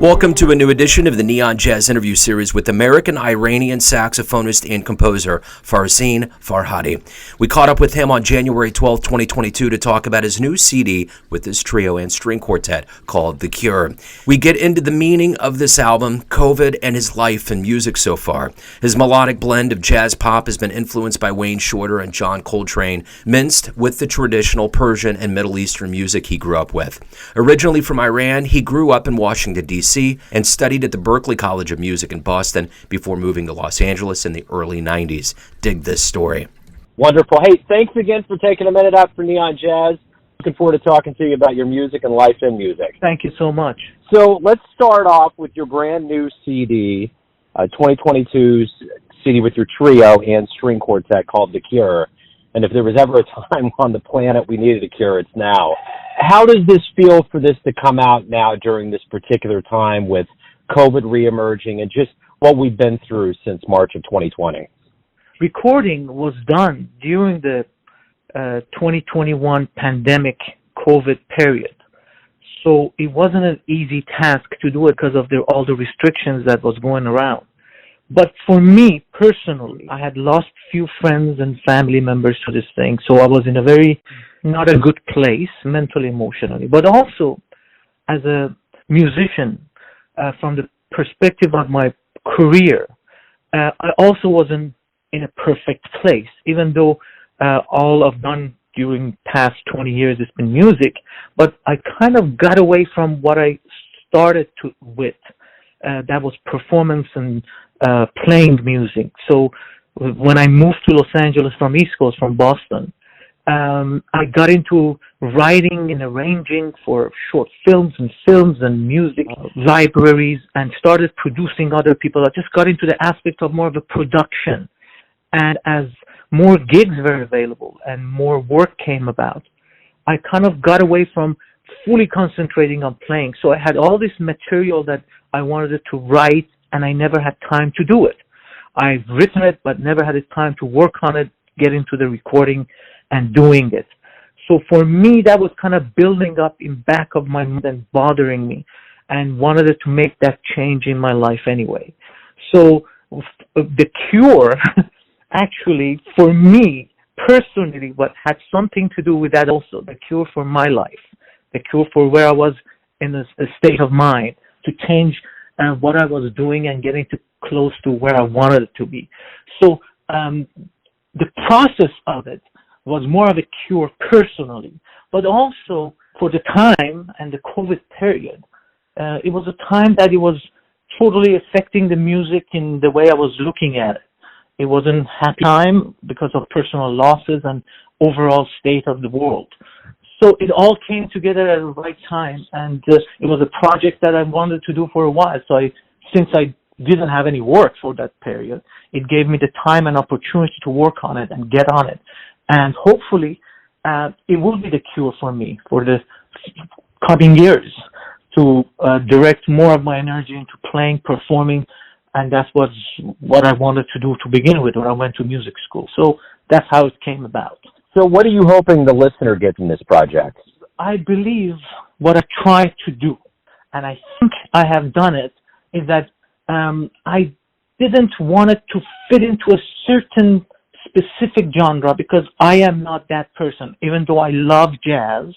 Welcome to a new edition of the Neon Jazz interview series with American-Iranian saxophonist and composer Farzin Farhadi. We caught up with him on January 12, 2022 to talk about his new CD with his Trio and String Quartet called The Cure. We get into the meaning of this album, COVID, and his life and music so far. His melodic blend of jazz pop has been influenced by Wayne Shorter and John Coltrane, minced with the traditional Persian and Middle Eastern music he grew up with. Originally from Iran, he grew up in Washington, D.C. and studied at the Berklee College of Music in Boston before moving to Los Angeles in the early 90s. Dig this story. Wonderful. Hey, thanks again for taking a minute out for Neon Jazz. Looking forward to talking to you about your music and life in music. Thank you so much. So let's start off with your brand new CD, 2022's CD with your Trio and String Quartet called The Cure. And if there was ever a time on the planet we needed a cure, it's now. How does this feel for this to come out now during this particular time with COVID reemerging and just what we've been through since March of 2020? Recording was done during the 2021 pandemic COVID period. So it wasn't an easy task to do it because of all the restrictions that was going around. But for me personally, I had lost few friends and family members to this thing, so I was in a very not a good place mentally, emotionally. But also, as a musician, from the perspective of my career, I also wasn't in a perfect place. Even though all I've done during past 20 years has been music, but I kind of got away from what I started with. That was performance and playing music. So when I moved to Los Angeles from East Coast, from Boston, I got into writing and arranging for short films and music libraries and started producing other people. I just got into the aspect of more of a production. And as more gigs were available and more work came about, I kind of got away from fully concentrating on playing. So I had all this material that I wanted to write, and I never had time to do it. I've written it, but never had the time to work on it, get into the recording and doing it. So for me, that was kind of building up in back of my mind and bothering me, and wanted to make that change in my life anyway. So The Cure, actually, for me personally, what had something to do with that also, the cure for my life, the cure for where I was in a state of mind to change what I was doing and getting close to where I wanted it to be. So the process of it was more of a cure personally, but also for the time and the COVID period, it was a time that it was totally affecting the music in the way I was looking at it. It wasn't a happy time because of personal losses and overall state of the world. So it all came together at the right time, and it was a project that I wanted to do for a while. So since I didn't have any work for that period, it gave me the time and opportunity to work on it and get on it. And hopefully, it will be the cure for me for the coming years to direct more of my energy into playing, performing, and that's what I wanted to do to begin with when I went to music school. So that's how it came about. So what are you hoping the listener gets in this project? I believe what I tried to do, and I think I have done it, is that I didn't want it to fit into a certain specific genre because I am not that person, even though I love jazz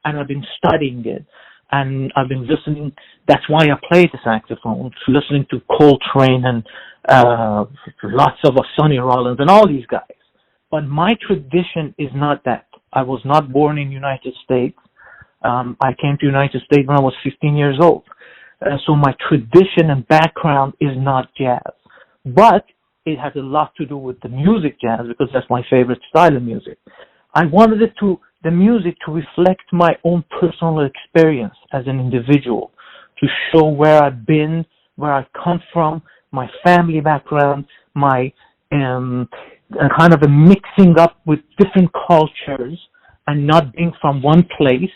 and I've been studying it. And I've been listening, that's why I play the saxophone, listening to Coltrane and lots of Sonny Rollins and all these guys. But my tradition is not that. I was not born in the United States. I came to the United States when I was 15 years old. So my tradition and background is not jazz. But it has a lot to do with the music jazz because that's my favorite style of music. I wanted the music to reflect my own personal experience as an individual, to show where I've been, where I come from, my family background, my kind of a mixing up with different cultures and not being from one place,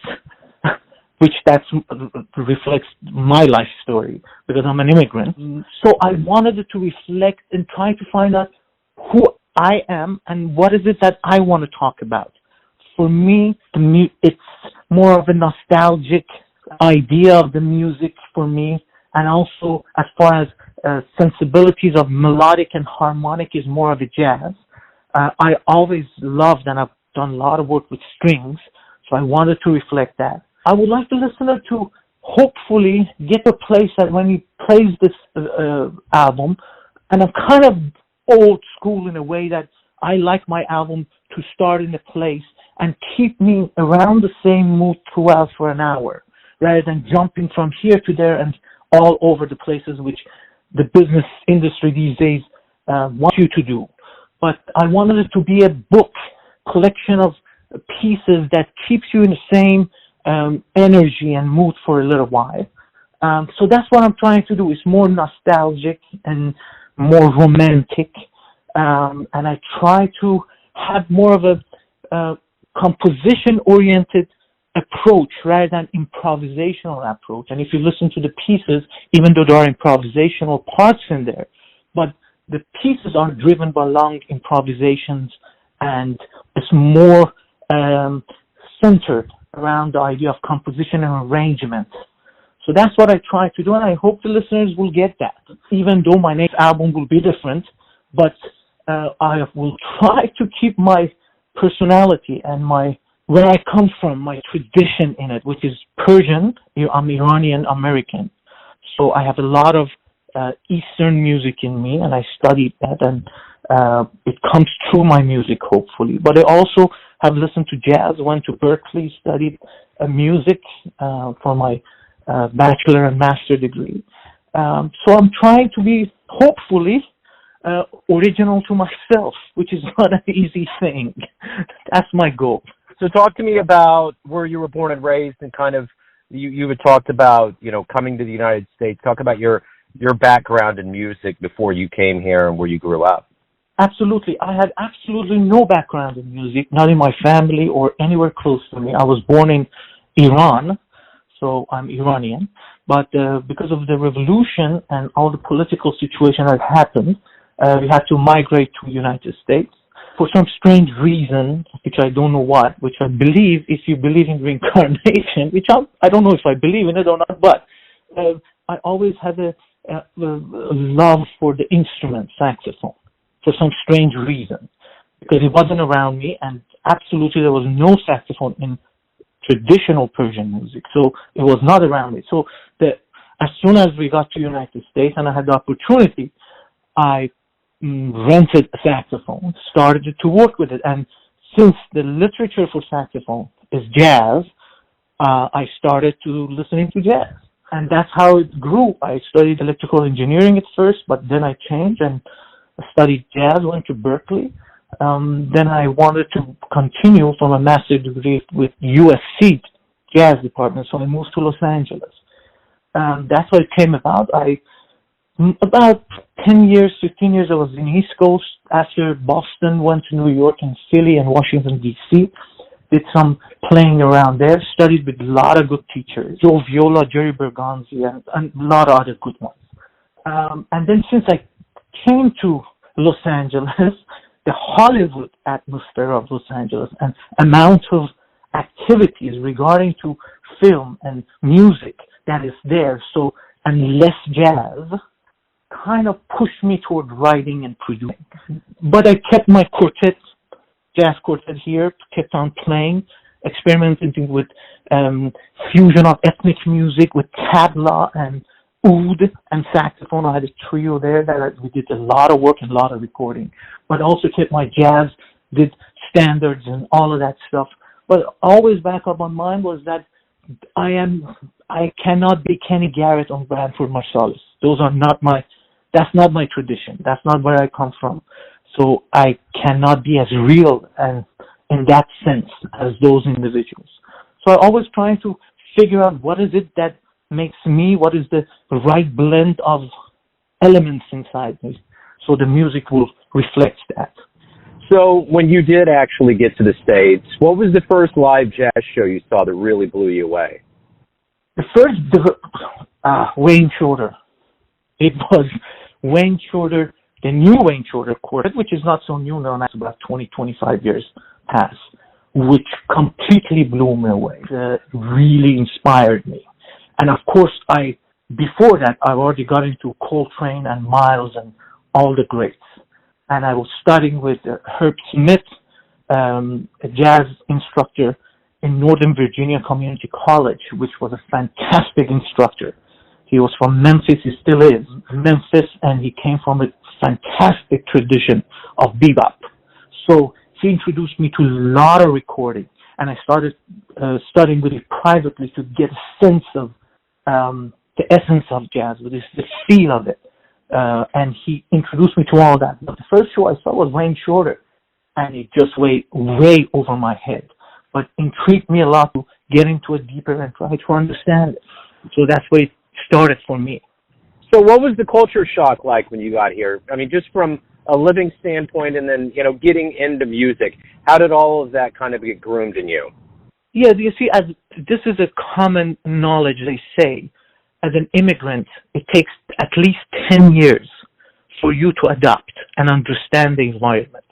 which reflects my life story because I'm an immigrant. So I wanted it to reflect and try to find out who I am and what is it that I want to talk about. For me, it's more of a nostalgic idea of the music for me and also as far as sensibilities of melodic and harmonic is more of a jazz. I always loved, and I've done a lot of work with strings, so I wanted to reflect that. I would like the listener to hopefully get a place that when he plays this album, and I'm kind of old school in a way that I like my album to start in a place and keep me around the same mood throughout for an hour, rather than jumping from here to there and all over the places which the business industry these days wants you to do. But I wanted it to be a book, collection of pieces that keeps you in the same energy and mood for a little while. So that's what I'm trying to do. It's more nostalgic and more romantic. And I try to have more of a composition-oriented approach rather than improvisational approach. And if you listen to the pieces, even though there are improvisational parts in there, but the pieces are driven by long improvisations, and it's more centered around the idea of composition and arrangement. So that's what I try to do, and I hope the listeners will get that. Even though my next album will be different, but I will try to keep my personality and where I come from, my tradition in it, which is Persian. I'm Iranian American. So I have a lot of Eastern music in me, and I studied that, and it comes through my music, hopefully. But I also have listened to jazz, went to Berklee, studied music for my bachelor and master degree. So I'm trying to be, hopefully, original to myself, which is not an easy thing. That's my goal. So talk to me about where you were born and raised, and kind of you had talked about, coming to the United States. Talk about your background in music before you came here and where you grew up. Absolutely. I had absolutely no background in music, not in my family or anywhere close to me. I was born in Iran, so I'm Iranian. But because of the revolution and all the political situation that happened, we had to migrate to the United States. For some strange reason, which I don't know what, which I believe, if you believe in reincarnation, which I don't know if I believe in it or not, but I always had a love for the instrument, saxophone, for some strange reason, because it wasn't around me, and absolutely there was no saxophone in traditional Persian music, so it was not around me. So as soon as we got to the United States and I had the opportunity, I rented a saxophone, started to work with it, and since the literature for saxophone is jazz, I started to listening to jazz, and that's how it grew. I studied electrical engineering at first, but then I changed and studied jazz, went to Berklee. Then I wanted to continue from a master's degree with USC jazz department, so I moved to Los Angeles. That's how it came about. About 10 years, 15 years, I was in East Coast. After Boston, went to New York and Philly and Washington, D.C. Did some playing around there. Studied with a lot of good teachers. Joe Viola, Jerry Bergonzi, and a lot of other good ones. And then since I came to Los Angeles, the Hollywood atmosphere of Los Angeles and amount of activities regarding to film and music that is there, so, and less jazz, kind of pushed me toward writing and producing. But I kept my quartet, jazz quartet here, kept on playing, experimenting with fusion of ethnic music with tabla and oud and saxophone. I had a trio there that we did a lot of work and a lot of recording, but also kept my jazz, did standards and all of that stuff. But always back up on mind was that I cannot be Kenny Garrett on Branford Marsalis. That's not my tradition. That's not where I come from. So I cannot be as real and in that sense as those individuals. So I always trying to figure out what is it that makes me, what is the right blend of elements inside me, so the music will reflect that. So when you did actually get to the States, what was the first live jazz show you saw that really blew you away? The first, Wayne Shorter. It was Wayne Shorter, the new Wayne Shorter Quartet, which is not so new now, that's about 20, 25 years past, which completely blew me away. Really inspired me. And of course, I before that, I already got into Coltrane and Miles and all the greats. And I was studying with Herb Smith, a jazz instructor in Northern Virginia Community College, which was a fantastic instructor. He was from Memphis, he still is, Memphis, and he came from a fantastic tradition of bebop. So he introduced me to a lot of recording, and I started studying with it privately to get a sense of the essence of jazz, the feel of it. And he introduced me to all that. But the first show I saw was Wayne Shorter, and it just went way over my head. But intrigued me a lot to get into it deeper and try to understand it. So that's where it started for me. So what was the culture shock like when you got here? I mean, just from a living standpoint and then, getting into music, how did all of that kind of get groomed in you? Yeah, you see, as this is a common knowledge, they say, as an immigrant, it takes at least 10 years for you to adapt and understand the environment.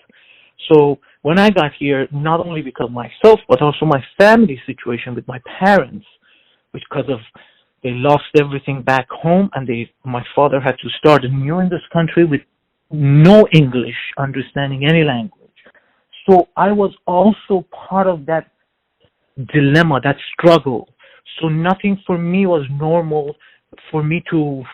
So when I got here, not only because of myself, but also my family situation with my parents, because of they lost everything back home, and my father had to start anew in this country with no English, understanding any language. So I was also part of that dilemma, that struggle. So nothing for me was normal for me to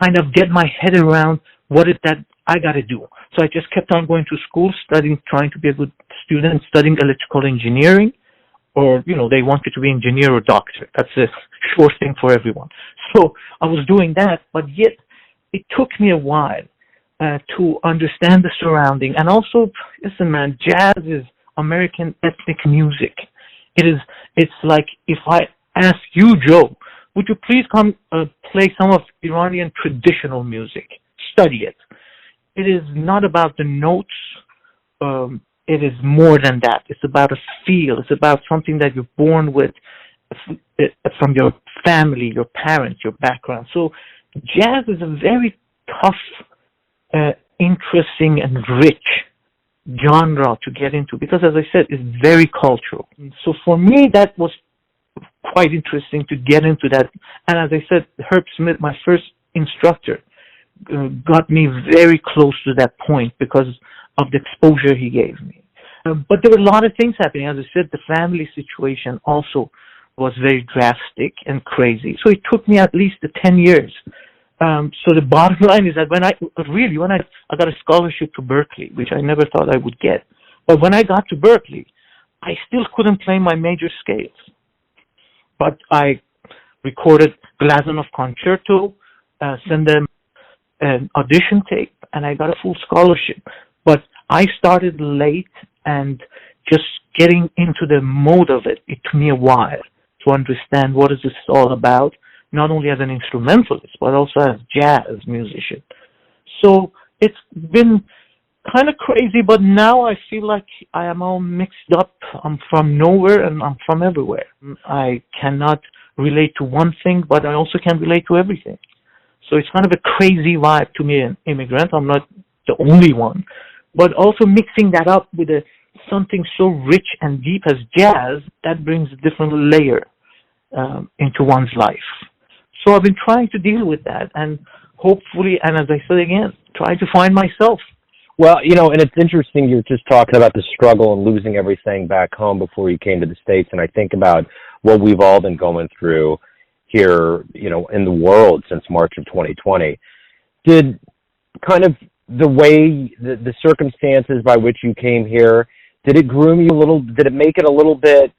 kind of get my head around what is that I got to do. So I just kept on going to school, studying, trying to be a good student, studying electrical engineering, or, they wanted to be engineer or doctor. That's a sure thing for everyone. So I was doing that, but yet it took me a while to understand the surrounding. And also, listen, man, jazz is American ethnic music. It's like if I ask you, Joe, would you please come play some of Iranian traditional music? Study it. It is not about the notes. It is more than that. It's about a feel. It's about something that you're born with from your family, your parents, your background. So jazz is a very tough, interesting, and rich genre to get into because, as I said, it's very cultural. So for me, that was quite interesting to get into that. And as I said, Herb Smith, my first instructor, got me very close to that point because of the exposure he gave me. But there were a lot of things happening. As I said, the family situation also was very drastic and crazy. So it took me at least 10 years. So the bottom line is that when I got a scholarship to Berklee, which I never thought I would get. But when I got to Berklee, I still couldn't play my major scales. But I recorded Glazunov Concerto, sent them an audition tape, and I got a full scholarship. But I started late, and just getting into the mode of it took me a while to understand what is this all about, not only as an instrumentalist, but also as jazz musician. So it's been kind of crazy, but now I feel like I am all mixed up. I'm from nowhere and I'm from everywhere. I cannot relate to one thing, but I also can relate to everything. So it's kind of a crazy vibe to me, an immigrant. I'm not the only one. But also mixing that up with something so rich and deep as jazz, that brings a different layer into one's life. So I've been trying to deal with that and hopefully, and as I said again, try to find myself. Well, and it's interesting you're just talking about the struggle and losing everything back home before you came to the States, and I think about what we've all been going through here, in the world since March of 2020. Did kind of the way, the circumstances by which you came here, did it groom you a little, did it make it a little bit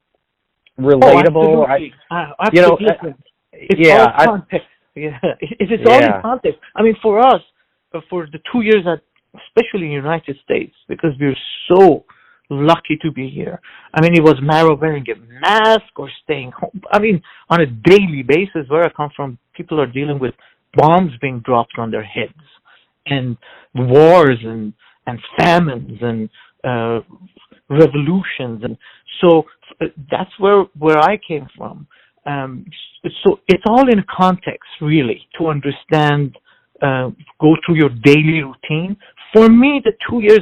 relatable? Absolutely. It's all context. It's all in context. I mean, for us, for the 2 years especially in the United States, because we're so lucky to be here. I mean, it was a matter of wearing a mask or staying home. I mean, on a daily basis, where I come from, people are dealing with bombs being dropped on their heads and wars and famines and revolutions. And so that's where I came from. So it's all in context, really, to understand, go through your daily routine. For me, the 2 years,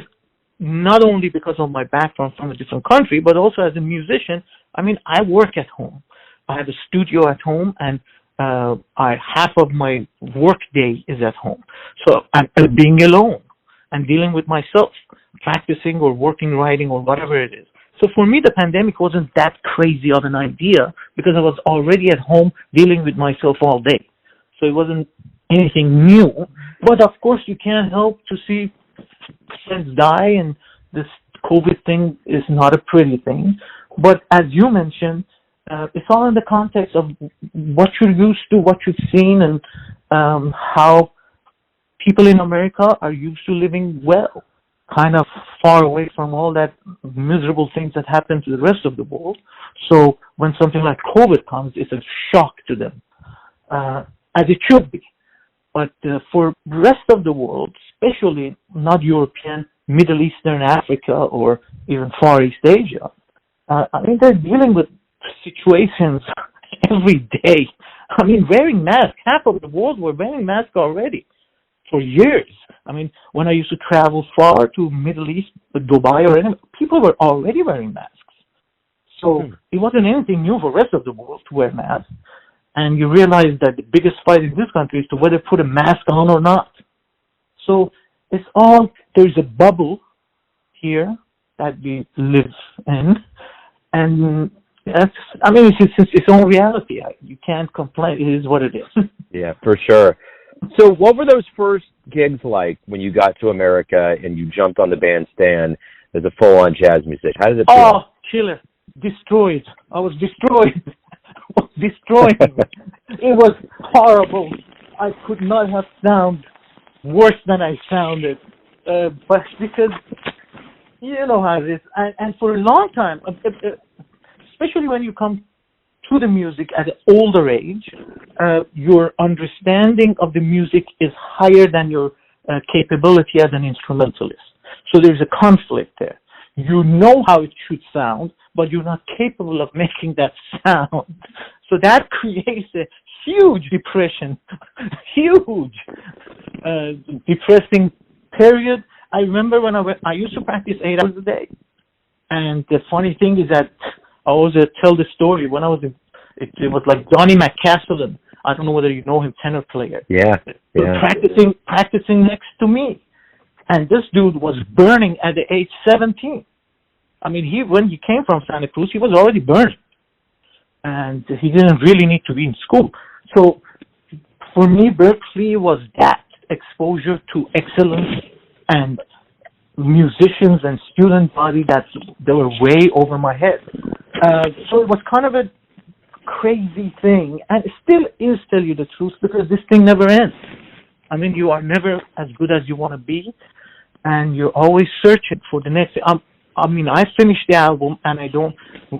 not only because of my background from a different country, but also as a musician, I mean, I work at home. I have a studio at home, and half of my work day is at home. So I'm being alone and dealing with myself, practicing or working, writing, or whatever it is. So for me, the pandemic wasn't that crazy of an idea because I was already at home dealing with myself all day. So it wasn't anything new. But of course, you can't help to see friends die, and this COVID thing is not a pretty thing. But as you mentioned, it's all in the context of what you're used to, what you've seen, and how people in America are used to living well, kind of far away from all that miserable things that happen to the rest of the world. So when something like COVID comes, it's a shock to them, as it should be. But for the rest of the world, especially not European, Middle Eastern, Africa, or even Far East Asia, I mean, they're dealing with situations every day. I mean, wearing masks, half of the world were wearing masks already for years. I mean, when I used to travel far to Middle East, Dubai or anything, people were already wearing masks. So it wasn't anything new for the rest of the world to wear masks. And you realize that the biggest fight in this country is to whether to put a mask on or not. So it's all, there's a bubble here that we live in. And that's, I mean, it's its own reality. You can't complain. It is what it is. Yeah, for sure. So what were those first gigs like when you got to America and you jumped on the bandstand as a full-on jazz musician? How did it feel? Oh, killer. Destroyed. I was destroyed. I was destroyed. It was horrible. I could not have sounded worse than I sounded. But because, you know how it is. And for a long time, especially when you come to the music at an older age, your understanding of the music is higher than your capability as an instrumentalist. So there's a conflict there. You know how it should sound, but you're not capable of making that sound. So that creates a huge depression, huge depressing period. I remember when I used to practice 8 hours a day. And the funny thing is that I always tell the story. When I was it was like Johnny McCaslin. I don't know whether you know him, tenor player. Yeah. Practicing next to me. And this dude was burning at the age 17. I mean, when he came from Santa Cruz, he was already burning. And he didn't really need to be in school. So for me, Berklee was that exposure to excellence and musicians and student body that they were way over my head. So it was kind of a crazy thing, and it still is, tell you the truth, because this thing never ends. I mean, you are never as good as you want to be, and you're always searching for the next. I mean, I finished the album, and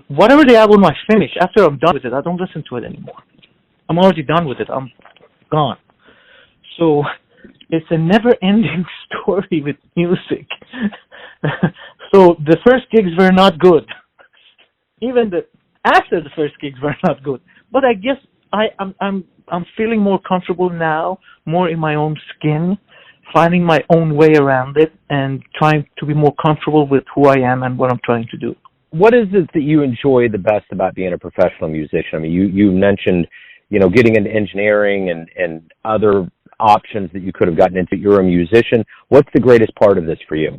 whatever the album I finish, after I'm done with it, I don't listen to it anymore. I'm already done with it. I'm gone. So it's a never-ending story with music. So the first gigs were not good. Even after the first gigs were not good. But I guess I'm feeling more comfortable now, more in my own skin, finding my own way around it, and trying to be more comfortable with who I am and what I'm trying to do. What is it that you enjoy the best about being a professional musician? I mean, you mentioned, getting into engineering and other options that you could have gotten into. You're a musician. What's the greatest part of this for you?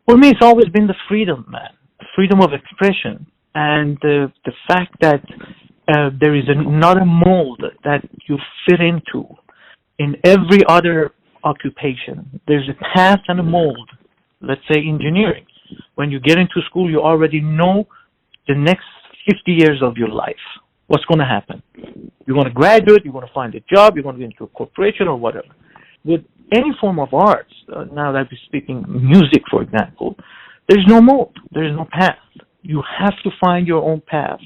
For me, it's always been the freedom, man. Freedom of expression. And the fact that there is not a mold that you fit into in every other occupation. There's a path and a mold. Let's say engineering. When you get into school, you already know the next 50 years of your life. What's going to happen? You're going to graduate, you're going to find a job, you're going to get into a corporation or whatever. With any form of arts, now that we're speaking music, for example, there's no mold, there's no path. You have to find your own path.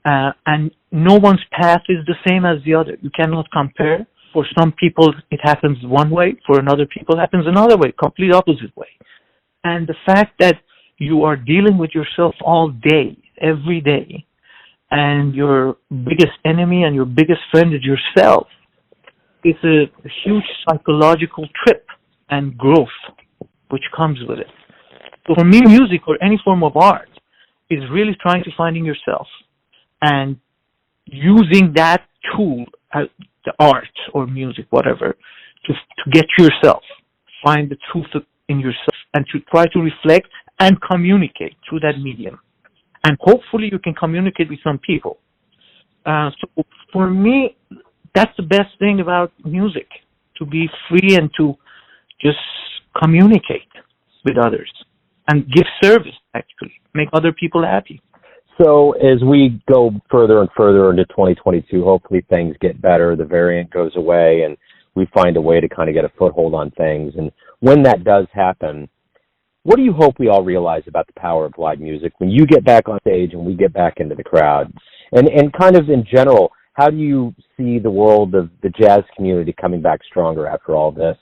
And no one's path is the same as the other. You cannot compare. For some people, it happens one way. For another people, it happens another way, complete opposite way. And the fact that you are dealing with yourself all day, every day, and your biggest enemy and your biggest friend is yourself, it's a huge psychological trip and growth which comes with it. So for me, music or any form of art is really trying to finding yourself and using that tool, the art or music, whatever, to get yourself, find the truth in yourself, and to try to reflect and communicate through that medium. And hopefully you can communicate with some people. So for me, that's the best thing about music, to be free and to just communicate with others and give service, actually, make other people happy. So as we go further and further into 2022, hopefully things get better, the variant goes away, and we find a way to kind of get a foothold on things. And when that does happen, what do you hope we all realize about the power of live music when you get back on stage and we get back into the crowd? And kind of in general, how do you see the world of the jazz community coming back stronger after all this?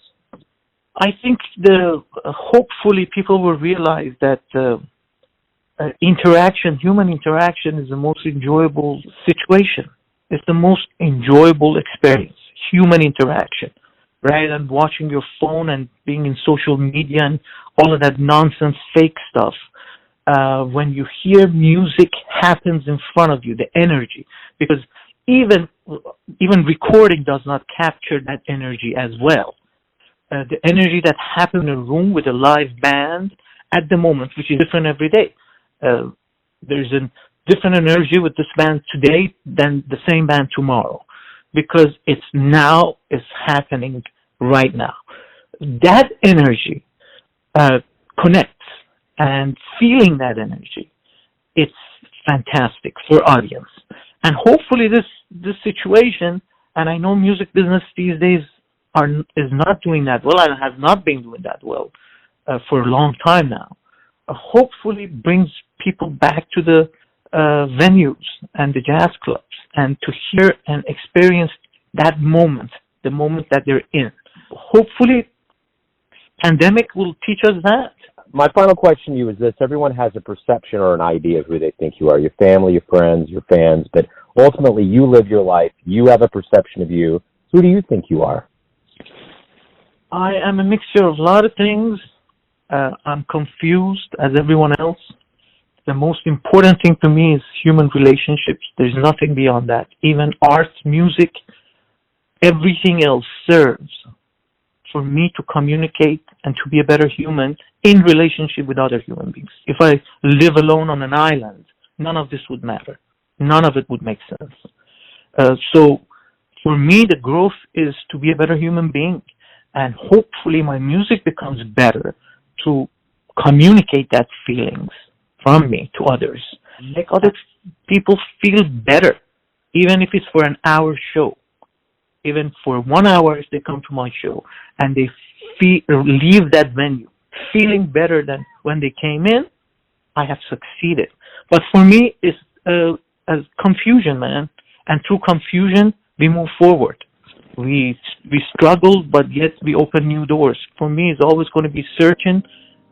I think hopefully people will realize that human interaction is the most enjoyable situation. It's the most enjoyable experience, human interaction, rather than watching your phone and being in social media and all of that nonsense, fake stuff. When you hear music happens in front of you, the energy, because even recording does not capture that energy as well. The energy that happens in a room with a live band at the moment, which is different every day. There's a different energy with this band today than the same band tomorrow, because it's happening right now. That energy connects, and feeling that energy, it's fantastic for audience. And hopefully this situation, and I know music business these days is not doing that well, and has not been doing that well for a long time now. Hopefully brings people back to the venues and the jazz clubs, and to hear and experience that moment, the moment that they're in. Hopefully pandemic will teach us that. My final question to you is this. Everyone has a perception or an idea of who they think you are, your family, your friends, your fans, but ultimately you live your life. You have a perception of you. Who do you think you are? I am a mixture of a lot of things. I'm confused as everyone else. The most important thing to me is human relationships. There's nothing beyond that. Even art, music, everything else serves for me to communicate and to be a better human in relationship with other human beings. If I live alone on an island, none of this would matter. None of it would make sense. So for me, the growth is to be a better human being. And hopefully my music becomes better to communicate that feelings from me to others. Make other people feel better, even if it's for an hour show. Even for 1 hour, if they come to my show and they leave that venue feeling better than when they came in, I have succeeded. But for me, it's confusion, man. And through confusion, we move forward. We struggle, but yet we open new doors. For me, it's always going to be searching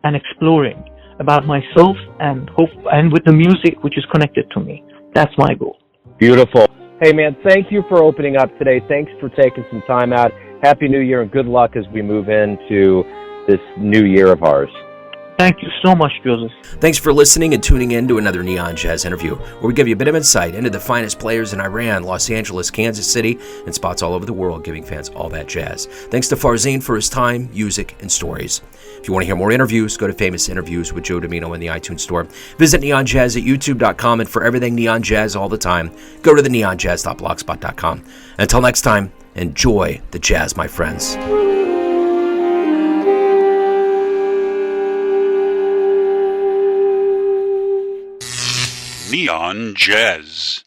and exploring about myself and hope, and with the music which is connected to me. That's my goal. Beautiful. Hey, man, thank you for opening up today. Thanks for taking some time out. Happy New Year and good luck as we move into this new year of ours. Thank you so much, Joseph. Thanks for listening and tuning in to another Neon Jazz interview, where we give you a bit of insight into the finest players in Iran, Los Angeles, Kansas City, and spots all over the world, giving fans all that jazz. Thanks to Farzin for his time, music, and stories. If you want to hear more interviews, go to Famous Interviews with Joe Domino in the iTunes Store. Visit Neon Jazz at youtube.com, and for everything Neon Jazz all the time, go to the neonjazz.blogspot.com. Until next time, enjoy the jazz, my friends. Neon Jazz.